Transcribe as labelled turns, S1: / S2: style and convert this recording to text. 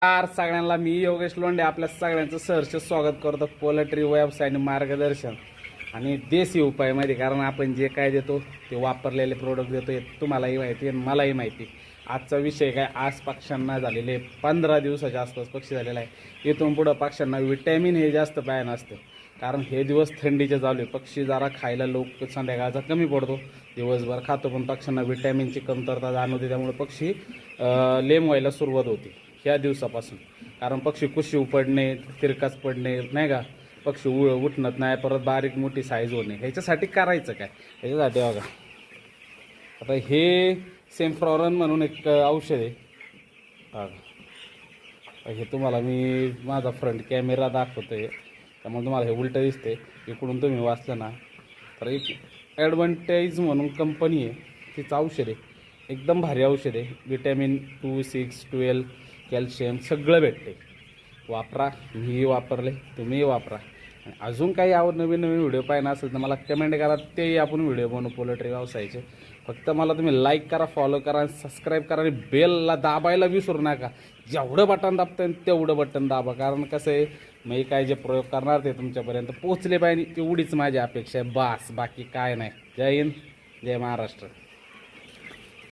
S1: सगळ्यांना मी योगेश लोंढे आपल्या सगळ्यांचं सहर्ष स्वागत करतो पोल्ट्री व्यवसाय आणि मार्गदर्शन आणि देशी उपायामध्ये. कारण आपण जे काय देतो ते वापरलेले प्रोडक्ट देतो हे तुम्हालाही माहिती आणि मलाही माहिती. आजचा विषय काय, आज पक्ष्यांना झालेले 15 दिवसाच्या आसपास पक्षी झालेला आहे. इथून पुढं पक्ष्यांना विटॅमिन हे जास्त पाहिजे नसतं. कारण हे दिवस थंडीचे चालू आहे, पक्षी जरा खायला लोक संध्याकाळचा कमी पडतो, दिवसभर खातो पण पक्ष्यांना विटॅमिनची कमतरता जाणवते. त्यामुळे पक्षी लेम व्हायला सुरुवात होते ह्या दिवसापासून. कारण पक्षी कुशी उपडणे, तिरकास पडणे नाही का, पक्षी उठणत नाही, परत बारीक मोठी साईज होणे. ह्याच्यासाठी करायचं काय, ह्याच्यासाठी बघा आता हे सेम्फ्रॉरन म्हणून एक औषध आहे. हे तुम्हाला मी माझा फ्रंट कॅमेरा दाखवतो आहे त्यामुळे तुम्हाला हे उलटं दिसते. इकडून तुम्ही वाचलं ना तर एक ॲडव्हान्टेज म्हणून कंपनी आहे, तिचं औषध आहे, एकदम भारी औषध आहे. विटॅमिन 2, 6, 12 कॅल्शियम सगळं भेटते. वापरा, मीही वापरले, तुम्हीही वापरा. आणि अजून काही नवीन व्हिडिओ पाहिजे असेल तर मला कमेंट करा, तेही आपण व्हिडिओ बनवू पोल्ट्री व्यवसायाचे. फक्त मला तुम्ही लाईक करा, फॉलो करा, सबस्क्राईब करा आणि बेलला दाबायला विसरू नका. जेवढं बटन दाबतं तेवढं बटन दाबा. कारण कसं आहे, मी काय जे प्रयोग करणार ते तुमच्यापर्यंत पोचले पाहिजे तेवढीच माझी अपेक्षा आहे, बास, बाकी काय नाही. जय हिंद, जय महाराष्ट्र.